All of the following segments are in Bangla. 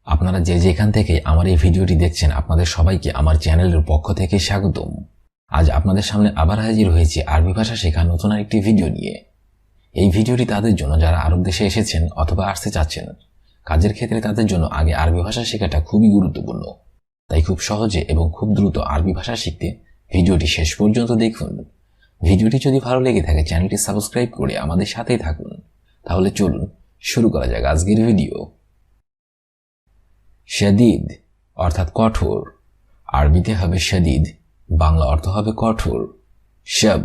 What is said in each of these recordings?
আপনারা যে যেখান থেকে আমার এই ভিডিওটি দেখছেন আপনাদের সবাইকে আমার চ্যানেলের পক্ষ থেকে স্বাগতম। আজ আপনাদের সামনে আবার হাজির হয়েছি আরবি ভাষা শেখার নতুন আরেকটি ভিডিও নিয়ে। এই ভিডিওটি তাদের জন্য যারা আরব দেশে এসেছেন অথবা আসতে চাচ্ছেন। কাজের ক্ষেত্রে তাদের জন্য আগে আরবি ভাষা শেখাটা খুবই গুরুত্বপূর্ণ। তাই খুব সহজে এবং খুব দ্রুত আরবি ভাষা শিখতে ভিডিওটি শেষ পর্যন্ত দেখুন। ভিডিওটি যদি ভালো লেগে থাকে চ্যানেলটি সাবস্ক্রাইব করে আমাদের সাথেই থাকুন। তাহলে চলুন শুরু করা যাক আজকের ভিডিও। শাদীদ অর্থাৎ কঠোর, আরবিতে হবে শাদীদ, বাংলা অর্থ হবে কঠোর। শাব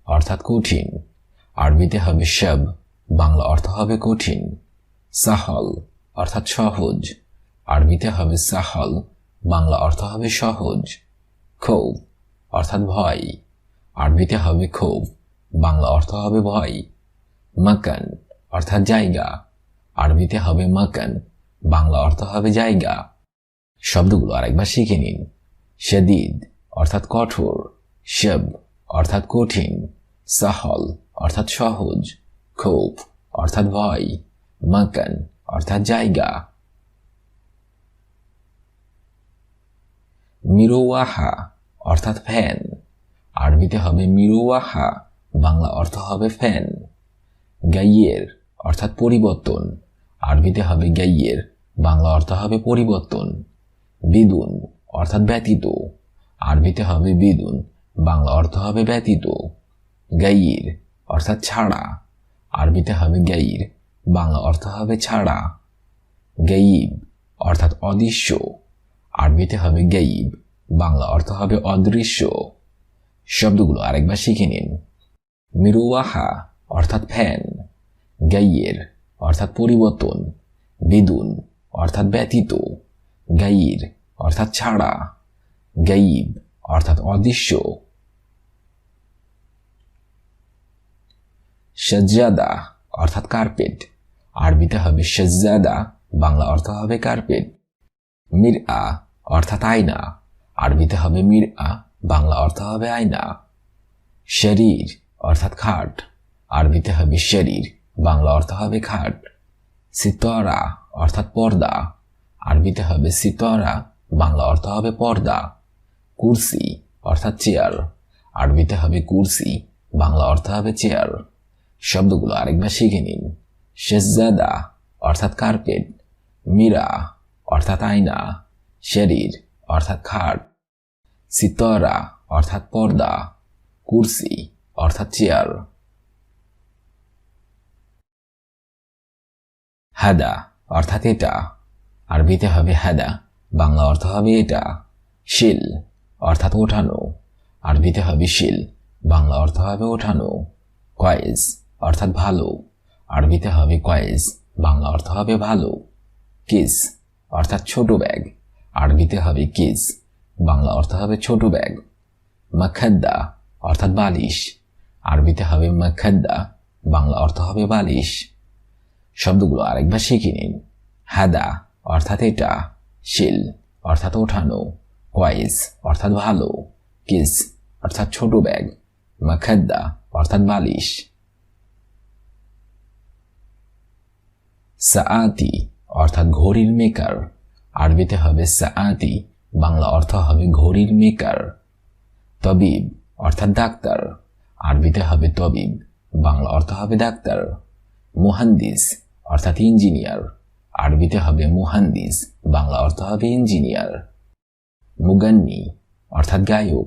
অর্থাৎ কঠিন, আরবিতে হবে শাব, বাংলা অর্থ হবে কঠিন। সাহল অর্থাৎ সহজ, আরবিতে হবে সাহল, বাংলা অর্থ হবে সহজ। খৌফ অর্থাৎ ভয়, আরবিতে হবে খৌফ, বাংলা অর্থ হবে ভয়। মাকান অর্থাৎ জায়গা, আরবিতে হবে মাকান, বাংলা অর্থ হবে জায়গা। শব্দগুলো আরেকবার শিখে নিন। শাদীদ অর্থাৎ কঠোর, শাব অর্থাৎ কঠিন, সাহল অর্থাৎ সহজ, খৌফ অর্থাৎ ভয়, মাকান অর্থাৎ জায়গা। মিরওয়াহা অর্থাৎ ফ্যান, আরবিতে হবে মিরওয়াহা, বাংলা অর্থ হবে ফ্যান। গাইয়ের অর্থাৎ পরিবর্তন, আরবিতে হবে গাইয়ের, বাংলা অর্থ হবে পরিবর্তন। বিদুন অর্থাৎ ব্যতীত, আরবিতে হবে বিদুন, বাংলা অর্থ হবে ব্যতীত। গাইর অর্থাৎ ছাড়া, আরবিতে হবে গাইর, বাংলা অর্থ হবে ছাড়া। গাইব অর্থাৎ অদৃশ্য, আরবিতে হবে গাইব, বাংলা অর্থ হবে অদৃশ্য। শব্দগুলো আরেকবার শিখে নিন। মিরওয়াহা অর্থাৎ ফ্যান, গাইয়ের অর্থাৎ পরিবর্তন, বিদুন অর্থাৎ ব্যতীত, গাইর অর্থাৎ ছাড়া, গাইব অর্থাৎ অদৃশ্য। সাজ্জাদা অর্থাৎ কার্পেট, আরবিতে হবে সাজ্জাদা, বাংলা অর্থ হবে কার্পেট। মিরআ অর্থাৎ আয়না, আরবিতে হবে মিরআ, বাংলা অর্থ হবে আয়না। শরীর অর্থাৎ খাট, আরবিতে হবে শরীর, বাংলা অর্থ হবে খাট। সিতরা অর্থাৎ পর্দা, আরবিতে হবে সিতরা, বাংলা অর্থ হবে পর্দা। কুরসি অর্থাৎ চেয়ার, আরবিতে হবে কুরসি, বাংলা অর্থ হবে চেয়ার। শব্দগুলো আরেকবার শিখে নিন। সাজ্জাদা অর্থাৎ কার্পেট, মিরা অর্থাৎ আয়না, শরীর অর্থাৎ খাট, সিতরা অর্থাৎ পর্দা, কুরসি অর্থাৎ চেয়ার। হাদা অর্থাৎ এটা, আরবিতে হবে হাদা, বাংলা অর্থ হবে এটা। শিল অর্থাৎ ওঠানো, আরবিতে হবে শিল, বাংলা অর্থ হবে ওঠানো। কয়েস অর্থাৎ ভালো, আরবিতে হবে কয়েস, বাংলা অর্থ হবে ভালো। কিস অর্থাৎ ছোট ব্যাগ, আরবিতে হবে কিস, বাংলা অর্থ হবে ছোট ব্যাগ। মাখাদ্দা অর্থাৎ বালিশ, আরবিতে হবে মাখাদ্দা, বাংলা অর্থ হবে বালিশ। শব্দগুলো আরেকবার শিখে নিন। হাদা অর্থাৎ এটা, শিল অর্থাৎ ওঠানো, কয়েস অর্থাৎ ভালো, কিস অর্থাৎ ছোট ব্যাগ, মাখাদ্দা অর্থাৎ বালিশ। সাআতি অর্থাৎ ঘড়ির মেকার, আরবিতে হবে সাআতি, বাংলা অর্থ হবে ঘড়ির মেকার। তবিব অর্থাৎ ডাক্তার, আরবিতে হবে তবিব, বাংলা অর্থ হবে ডাক্তার। মুহান্দিস অর্থাৎ ইঞ্জিনিয়ার, আরবিতে হবে মুহান্দিস, বাংলা অর্থ হবে ইঞ্জিনিয়ার। মুগান্নি অর্থাৎ গায়ক,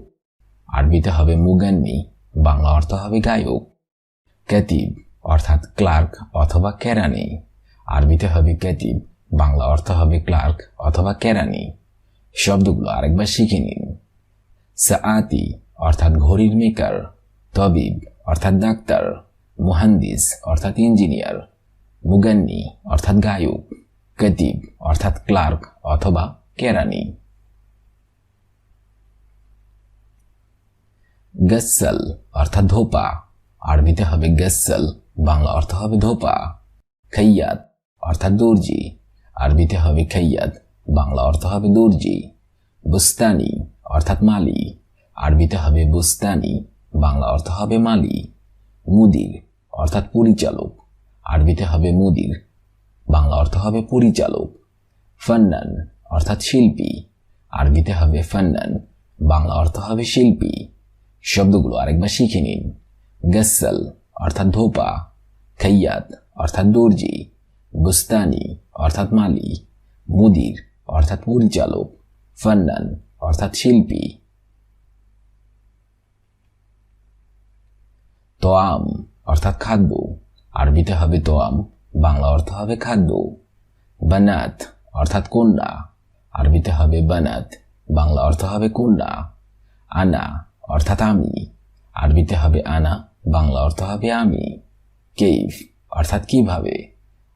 আরবিতে হবে মুগান্নি, বাংলা অর্থ হবে গায়ক। কাতিব অর্থাৎ ক্লার্ক অথবা কেরানি, আরবিতে হবে কাতিব, বাংলা অর্থ হবে ক্লার্ক অথবা কেরানি। শব্দগুলো আরেকবার শিখে নিন। সাআতি অর্থাৎ ঘড়ির মেকার, তবিব অর্থাৎ ডাক্তার, মুহান্দিস অর্থাৎ ইঞ্জিনিয়ার, মুগান্নি অর্থাৎ গায়ক, কাতিব অর্থাৎ ক্লার্ক অথবা কেরানি। গসল অর্থাৎ ধোপা, আরবিতে হবে গসল, বাংলা অর্থ হবে ধোপা। খাইয়াত অর্থাৎ দর্জি, আরবিতে হবে খাইয়াত, বাংলা অর্থ হবে দর্জি। বুস্তানি অর্থাৎ মালি, আরবিতে হবে বুস্তানি, বাংলা অর্থ হবে মালি। মুদির অর্থাৎ পরিচালক, আরবিতে হবে মুদির, বাংলা অর্থ হবে পরিচালক। ফান্নান অর্থাৎ শিল্পী, আরবিতে হবে ফান্নান, বাংলা অর্থ হবে শিল্পী। শব্দগুলো আরেকবার শিখে নিন। গসল অর্থাৎ ধোপা, খাইয়াত অর্থাৎ দর্জি, বুস্তানি অর্থাৎ মালি, মুদির অর্থাৎ পরিচালক, ফান্নান অর্থাৎ শিল্পী। তোয়াম অর্থাৎ খাদ্য, আরবিতে হবে তোয়াম, বাংলা অর্থ হবে খাদ্য। বানাত অর্থাৎ কন্যা, আরবিতে হবে বানাত, বাংলা অর্থ হবে কন্যা। আনা অর্থাৎ আমি, আরবিতে হবে আনা, বাংলা অর্থ হবে আমি। কেইফ অর্থাৎ কিভাবে,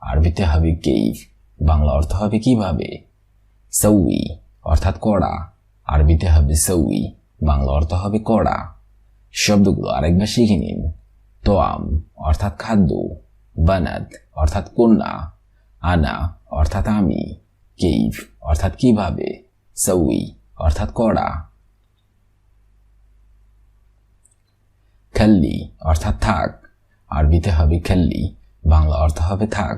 আরবিতে হবে কেইফ, বাংলা অর্থ হবে কিভাবে। সৌই অর্থাৎ কড়া, আরবিতে হবে সৌই, বাংলা অর্থ হবে কড়া। শব্দগুলো আরেকবার শিখে নিন। তোয়াম অর্থাৎ খাদ্য, বানাত অর্থাৎ কন্যা, আনা অর্থাৎ আমি, কেইফ অর্থাৎ কিভাবে, সৌই অর্থাৎ কড়া। খাল্লি অর্থাৎ থাক, আরবিতে হবে খাল্লি, বাংলা অর্থ হবে থাক।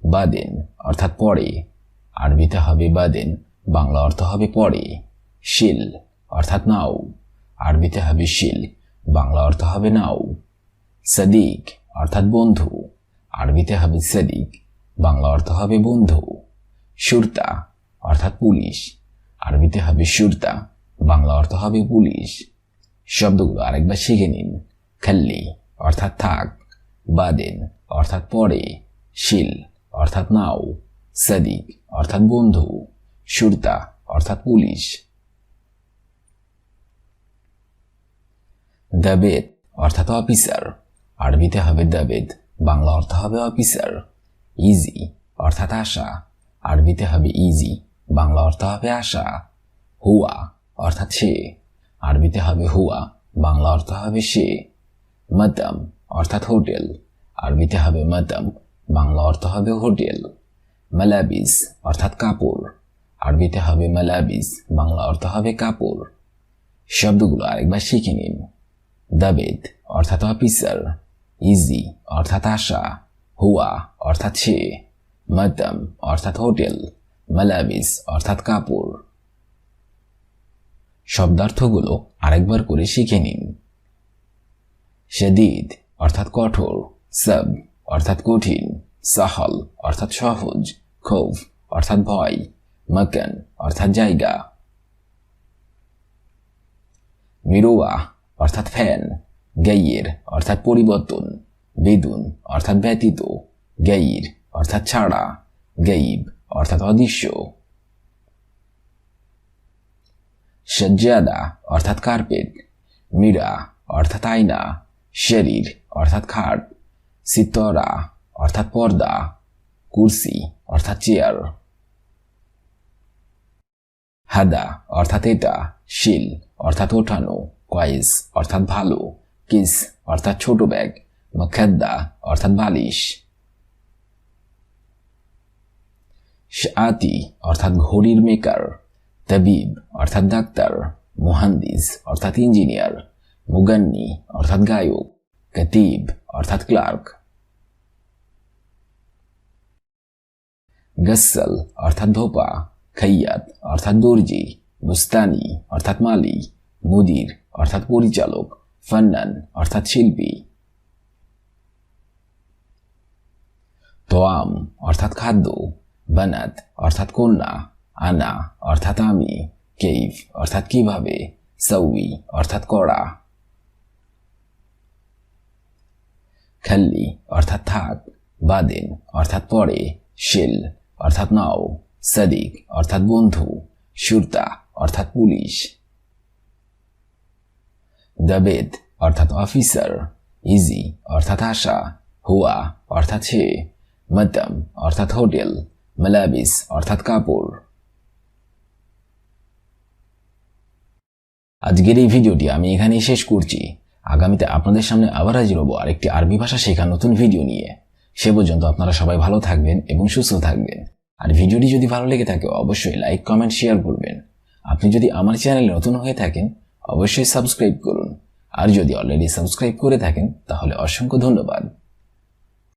বাদেন অর্থাৎ পরে, আরবিতে হবে বাদেন, বাংলা অর্থ হবে পরে। শিল অর্থাৎ নাও, আরবিতে হবে শিল, বাংলা অর্থ হবে নাও। সাদিক অর্থাৎ বন্ধু, আরবিতে হবে সাদিক, বাংলা অর্থ হবে বন্ধু। সুরতা অর্থাৎ পুলিশ, আরবিতে হবে সুরতা, বাংলা অর্থ হবে পুলিশ। শব্দগুলো আরেকবার শিখে নিন। খাল্লি অর্থাৎ থাক, বাদেন অর্থাৎ পরে, শিল অর্থাৎ নাও, সাদিক অর্থাৎ বন্ধু, সুরতা অর্থাৎ পুলিশ। দাবেদ অর্থাৎ অফিসার, আরবিতে হবে দাবেদ, বাংলা অর্থ হবে অফিসার। ইজি অর্থাৎ আশা, আরবিতে হবে ইজি, বাংলা অর্থ হবে আশা। হুয়া অর্থাৎ সে, আরবিতে হবে হুয়া, বাংলা অর্থ হবে সে। মাতাম অর্থাৎ হোটেল, আরবিতে হবে মাতাম, বাংলা অর্থ হবে হোটেল। মালাবিস অর্থাৎ কাপড়, আরবিতে হবে মালাবিস, বাংলা অর্থ হবে কাপড়। শব্দগুলো আরেকবার শিখে নিন। দাবেদ অর্থাৎ অফিসার, ইজি অর্থাৎ আশা, হুয়া অর্থাৎ সে, মাতাম অর্থাৎ হোটেল, মালাবিস অর্থাৎ কাপড়। শব্দার্থগুলো আরেকবার করে শিখে নিন। শদীদ অর্থাৎ কঠোর, সব অর্থাৎ কঠিন, সাহল অর্থাৎ সহজ, খৌফ অর্থাৎ ভয়, মাকান অর্থাৎ জায়গা। মিরোয়া অর্থাৎ ফ্যান, গাইয়ের অর্থাৎ পরিবর্তন, বেদুন অর্থাৎ ব্যতীত, গাইর অর্থাৎ ছাড়া, গাইব অর্থাৎ অদৃশ্য। সজ্জাদা অর্থাৎ কার্পেট, মীরা অর্থাৎ আয়না, শরীর অর্থাৎ খাট, সিতরা অর্থাৎ পর্দা, কুরসি অর্থাৎ চেয়ার। হাদা অর্থাৎ এটা, শিল অর্থাৎ ওঠানো, কয়েস অর্থাৎ ভালো, কিস অর্থাৎ ছোট ব্যাগ, মখাদ্দা অর্থাৎ বালিশ। শাতি অর্থাৎ ঘড়ির মেকার, তাবিব অর্থাৎ ডাক্তার, মুহান্দিস অর্থাৎ ইঞ্জিনিয়ার, মুগান্নি অর্থাৎ গায়ক, কাতিব অর্থাৎ ক্লার্ক। গসল অর্থাৎ ধোপা, খাইয়াত অর্থাৎ দর্জি, বুস্তানি অর্থাৎ মালি, মুদির অর্থাৎ পরিচালক, ফান্নান অর্থাৎ শিল্পী। তোয়াম অর্থাৎ খাদ্য, বানাত অর্থাৎ কন্যা, আনা অর্থাৎ আমি, কেইফ অর্থাৎ কিভাবে, সৌই অর্থাৎ কড়া। খাল্লি অর্থাৎ থাক, বাদেন অর্থাৎ পরে, শিল অর্থাৎ নাও, সাদিক অর্থাৎ বন্ধু, সুরতা অর্থাৎ পুলিশ। দাবেদ অর্থাৎ অফিসার, ইজি অর্থাৎ আশা, হুয়া অর্থাৎ সে, মাতাম অর্থাৎ হোটেল, মালাবিস অর্থাৎ কাপড়। আজকের এই ভিডিওটি আমি এখানেই শেষ করছি। আগামীতে আপনাদের সামনে আবার হাজির হব আরেকটি আরবি ভাষা শেখার নতুন ভিডিও নিয়ে। সে পর্যন্ত আপনারা সবাই ভালো থাকবেন এবং সুস্থ থাকবেন। আর ভিডিওটি যদি ভালো লেগে থাকে অবশ্যই লাইক, কমেন্ট, শেয়ার করবেন। আপনি যদি আমার চ্যানেলে নতুন হয়ে থাকেন অবশ্যই সাবস্ক্রাইব করুন। আর যদি অলরেডি সাবস্ক্রাইব করে থাকেন তাহলে অসংখ্য ধন্যবাদ।